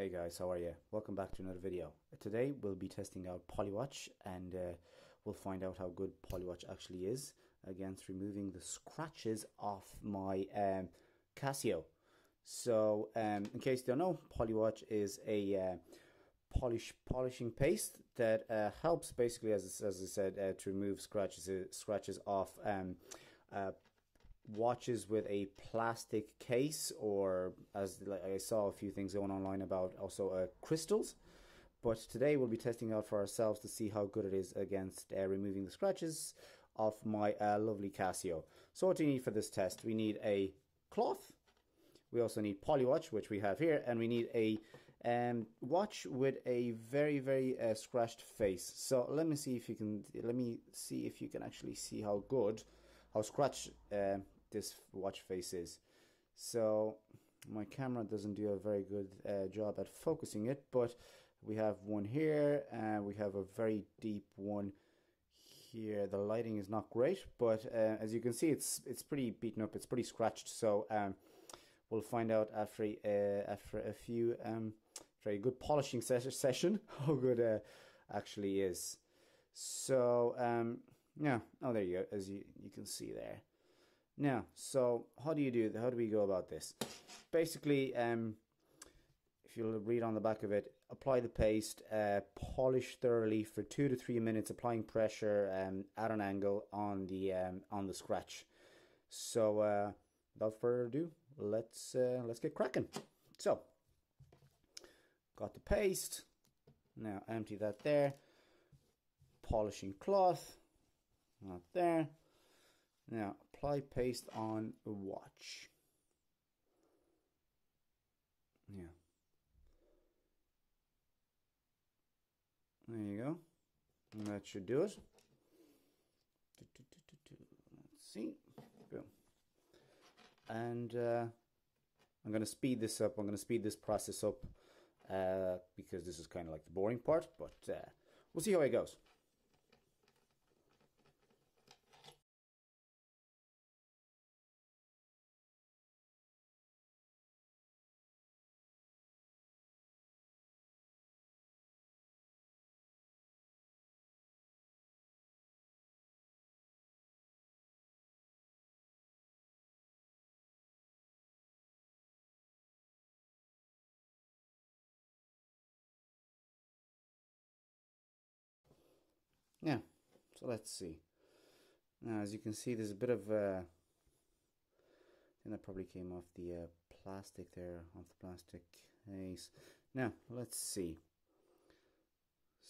Hey guys, how are you? Welcome back to another video. Today we'll be testing out Polywatch and we'll find out how good Polywatch actually is against removing the scratches off my Casio. So in case you don't know, Polywatch is a polishing paste that helps basically, as I said, to remove scratches off watches with a plastic case, or as I saw a few things going online about also crystals. But today we'll be testing out for ourselves to see how good it is against removing the scratches off my lovely Casio. So what do you need for this test? We need a cloth. We also need Polywatch, which we have here, and we need a watch with a very scratched face. So let me see if you can actually see how scratched this watch face is. So my camera doesn't do a very good job at focusing it, but we have one here and we have a very deep one here. The lighting is not great, but as you can see, it's pretty beaten up, it's pretty scratched. So we'll find out after a few very good polishing session how good actually is. So yeah, oh there you go, as you can see there. Now, so how do we go about this? Basically, if you'll read on the back of it, apply the paste, polish thoroughly for 2 to 3 minutes, applying pressure at an angle on the scratch. So without further ado, let's get cracking. So got the paste. Now empty that there. Polishing cloth, not there. Now apply paste on a watch. Yeah. There you go. And that should do it. Let's see. Boom. And I'm going to speed this up. I'm going to speed this process up because this is kind of like the boring part, but we'll see how it goes. Yeah, so let's see. Now, as you can see, there's a bit of I think that probably came off the plastic there, off the plastic case. Now, let's see.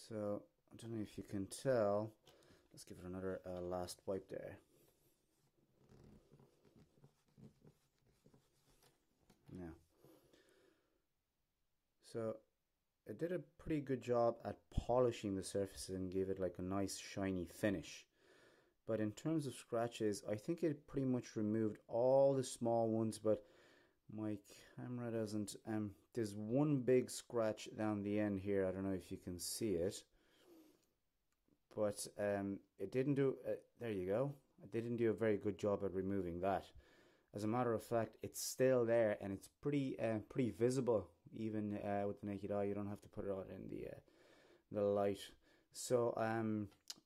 So, I don't know if you can tell. Let's give it another last wipe there. Now, so it did a pretty good job at polishing the surfaces and gave it like a nice shiny finish. But in terms of scratches, I think it pretty much removed all the small ones, but my camera doesn't. There's one big scratch down the end here. I don't know if you can see it, but it didn't do. There you go. It didn't do a very good job at removing that. As a matter of fact, it's still there, and it's pretty visible even with the naked eye. You don't have to put it out in the light. So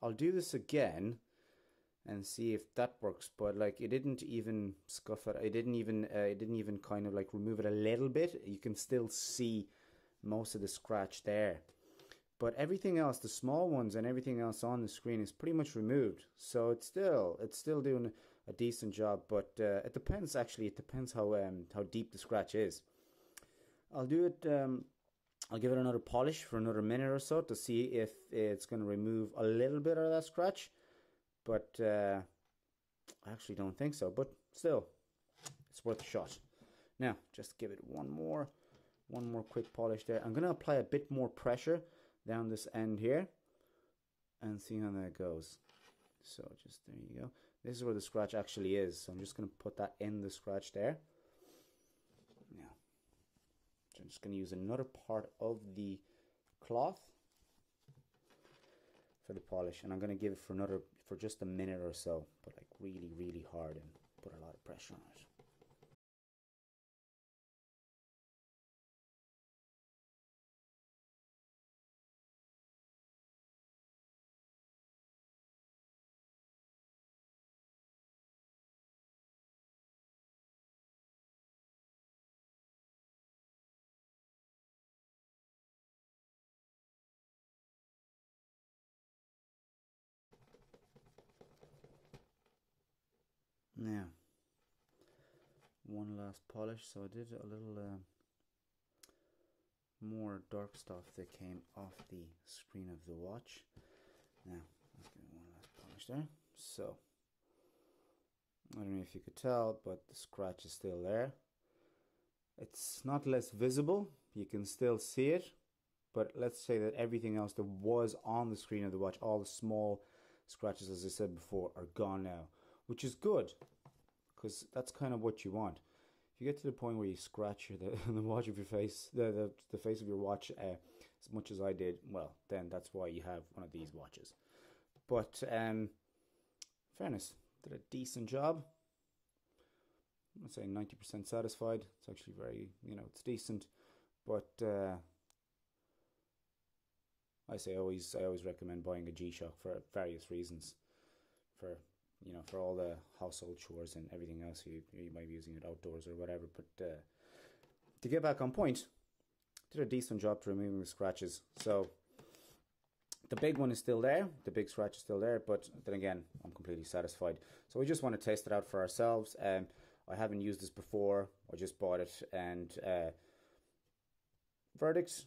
I'll do this again and see if that works. But like, it didn't even scuff it. It didn't even kind of like remove it a little bit. You can still see most of the scratch there. But everything else, the small ones and everything else on the screen is pretty much removed. So it's still doing a decent job. But it depends, actually. It depends how deep the scratch is. I'll do it. I'll give it another polish for another minute or so to see if it's going to remove a little bit of that scratch. But I actually don't think so. But still, it's worth a shot. Now, just give it one more quick polish there. I'm going to apply a bit more pressure down this end here and see how that goes. So just there you go. This is where the scratch actually is. So I'm just going to put that in the scratch there. Now, so I'm just going to use another part of the cloth for the polish, and I'm going to give it for just a minute or so, but like really hard and put a lot of pressure on it. Now, one last polish. So I did a little more dark stuff that came off the screen of the watch. Now, let's give it one last polish there. So, I don't know if you could tell, but the scratch is still there. It's not less visible, you can still see it, but let's say that everything else that was on the screen of the watch, all the small scratches, as I said before, are gone now, which is good, because that's kind of what you want. If you get to the point where you scratch the watch of your face, the face of your watch as much as I did, well, then that's why you have one of these watches. But fairness, did a decent job. I'd say 90% satisfied. It's actually very, it's decent. But I always recommend buying a G-Shock for various reasons. For all the household chores and everything else, you might be using it outdoors or whatever. But to get back on point, did a decent job to removing the scratches. So the big one is still there. The big scratch is still there. But then again, I'm completely satisfied. So we just want to test it out for ourselves. I haven't used this before. I just bought it, and verdict,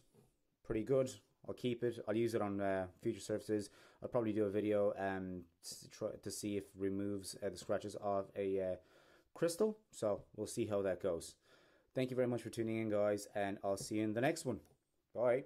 pretty good. I'll keep it. I'll use it on future surfaces. I'll probably do a video to see if it removes the scratches of a crystal. So we'll see how that goes. Thank you very much for tuning in, guys, and I'll see you in the next one. Bye.